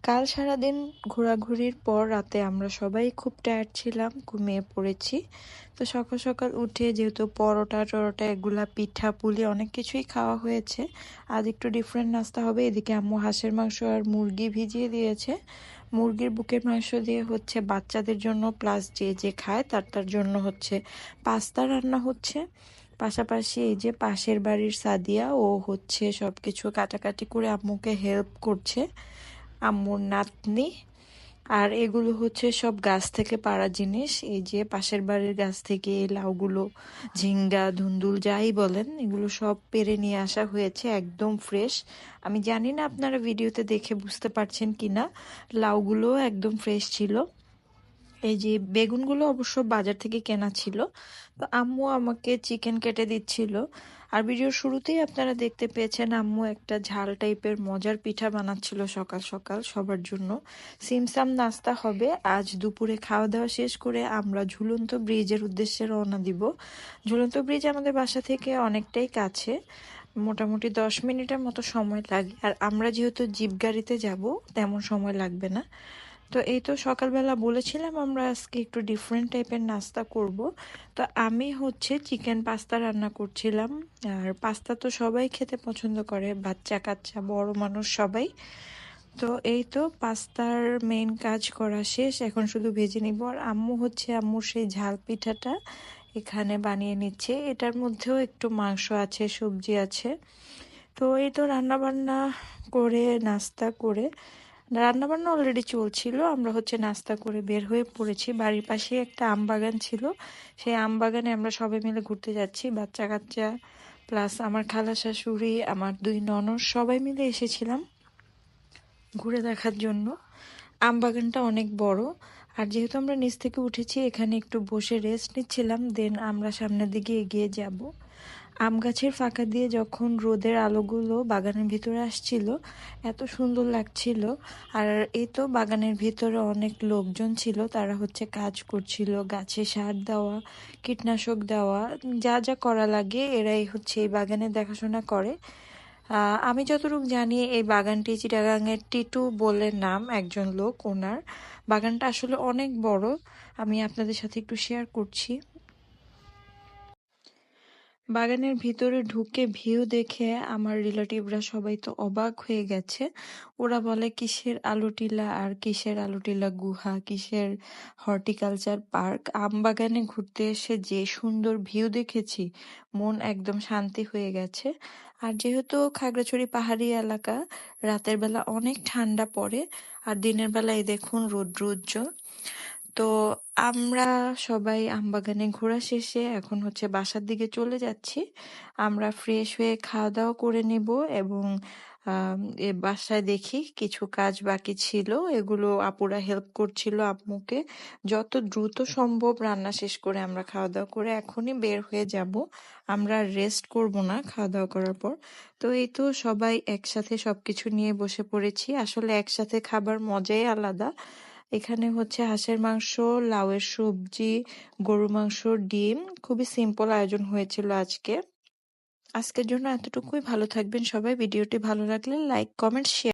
কাল সারাদিন ঘোরাঘুরির পর রাতে আমরা সবাই খুব টায়ার্ড ছিলাম, ঘুমিয়ে পড়েছি। তো সকাল সকাল উঠে যেহেতু পরোটা টরোটা এগুলা পিঠা পুলি অনেক কিছুই খাওয়া হয়েছে, আজ একটু ডিফারেন্ট নাস্তা হবে। এদিকে আম্মু হাঁসের মাংস আর মুরগি ভিজিয়ে দিয়েছে। মুরগির বুকের মাংস দিয়ে হচ্ছে বাচ্চাদের জন্য, প্লাস যে যে খায় তার জন্য হচ্ছে পাস্তা রান্না হচ্ছে। পাশাপাশি এই যে পাশের বাড়ির সাদিয়া, ও হচ্ছে সবকিছু কাটাকাটি করে আম্মুকে হেল্প করছে, আম্মুর নাতনি। আর এগুলো হচ্ছে সব গাছ থেকে পাড়া জিনিস। এই যে পাশের বাড়ির গাছ থেকে এই লাউগুলো, ঝিঙ্গা ধুন্দুল যাই বলেন, এগুলো সব পেড়ে নিয়ে আসা হয়েছে, একদম ফ্রেশ। আমি জানি না আপনারা ভিডিওতে দেখে বুঝতে পারছেন কিনা, লাউগুলো একদম ফ্রেশ ছিল। এই যে বেগুনগুলো অবশ্য বাজার থেকে কেনা ছিল। তো আম্মু আমাকে চিকেন কেটে দিচ্ছিল। আর ভিডিওর শুরুতেই আপনারা দেখতে পেয়েছেন আম্মু একটা ঝাল টাইপের মজার পিঠা বানাচ্ছিল সকাল সকাল সবার জন্য। সিমসাম নাস্তা হবে। আজ দুপুরে খাওয়া দাওয়া শেষ করে আমরা ঝুলন্ত ব্রিজের উদ্দেশ্যে রওনা দিব। ঝুলন্ত ব্রিজ আমাদের বাসা থেকে অনেকটাই কাছে, মোটামুটি 10 মিনিটের মতো সময় লাগে। আর আমরা যেহেতু জিপ গাড়িতে যাব, তেমন সময় লাগবে না। তো এই তো সকালবেলা বলেছিলাম আমরা আজকে একটু ডিফারেন্ট টাইপের নাস্তা করব। তো আমি হচ্ছে চিকেন পাস্তা রান্না করছিলাম। আর পাস্তা তো সবাই খেতে পছন্দ করে, বাচ্চা কাচ্চা বড় মানুষ সবাই। তো এই তো পাস্তার মেইন কাজ করা শেষ, এখন শুধু ভেজে নিব। আর আম্মু হচ্ছে আম্মুর সেই ঝাল পিঠাটা এখানে বানিয়ে নিচ্ছে। এটার মধ্যেও একটু মাংস আছে, সবজি আছে। তো এই তো রান্না বান্না করে, নাস্তা করে, রান্নাবান্না অলরেডি চলছিল, আমরা হচ্ছে নাস্তা করে বের হয়ে পড়েছি। বাড়ির পাশে একটা আম বাগান ছিল, সেই আম বাগানে আমরা সবাই মিলে ঘুরতে যাচ্ছি, বাচ্চা কাচ্চা প্লাস আমার খালা শাশুড়ি, আমার দুই ননদ, সবাই মিলে এসেছিলাম ঘুরে দেখার জন্য। আম বাগানটা অনেক বড়। আর যেহেতু আমরা নিচ থেকে উঠেছি, এখানে একটু বসে রেস্ট নিচ্ছিলাম, দেন আমরা সামনের দিকে এগিয়ে যাব। আম গাছের ফাঁকা দিয়ে যখন রোদের আলোগুলো বাগানের ভিতরে আসছিল, এত সুন্দর লাগছিল। আর এই তো বাগানের ভিতরে অনেক লোকজন ছিল, তারা হচ্ছে কাজ করছিল, গাছে সার দেওয়া, কীটনাশক দেওয়া, যা যা করা লাগে এরাই হচ্ছে এই বাগানের দেখাশোনা করে। আমি যতটুকু জানি এই বাগানটি চিটাগাংয়ের টিটু বলে নাম একজন লোক, ওনার বাগানটা আসলে অনেক বড়। আমি আপনাদের সাথে একটু শেয়ার করছি। বাগানের ভিতরে ঢুকে ভিউ দেখে আমার রিলেটিভরা সবাই তো অবাক হয়ে গেছে। ওরা বলে কিসের আলুটিলা আর কিসের আলুটিলা গুহা, কিসের হর্টিকালচার পার্ক। আম বাগানে ঘুরতে এসে যে সুন্দর ভিউ দেখেছি, মন একদম শান্তি হয়ে গেছে। আর যেহেতু খাগড়াছড়ি পাহাড়ি এলাকা, রাতের বেলা অনেক ঠান্ডা পড়ে, আর দিনের বেলায় দেখুন রৌদ্র উজ্জ্বল। তো আমরা সবাই আমবাগানে ঘোরা শেষে এখন হচ্ছে বাসার দিকে চলে যাচ্ছি। আমরা ফ্রেশ হয়ে খাওয়া দাওয়া করে নেব, এবং বাসায় দেখি কিছু কাজ বাকি ছিল, এগুলো আপুরা হেল্প করছিল আম্মুকে। যত দ্রুত সম্ভব রান্না শেষ করে আমরা খাওয়া দাওয়া করে এখনই বের হয়ে যাব। আমরা রেস্ট করব না খাওয়া দাওয়া করার পর। তো এই তো সবাই একসাথে সবকিছু নিয়ে বসে পড়েছি। আসলে একসাথে খাবার মজাই আলাদা। এখানে হচ্ছে হাঁসের মাংস, লাউয়ের সবজি, গরু মাংস, ডিম, খুবই সিম্পল আয়োজন হয়েছিল আজকে। আজকের জন্য এতটুকুই। ভালো থাকবেন সবাই। ভিডিওটি ভালো লাগলে লাইক, কমেন্ট, শেয়ার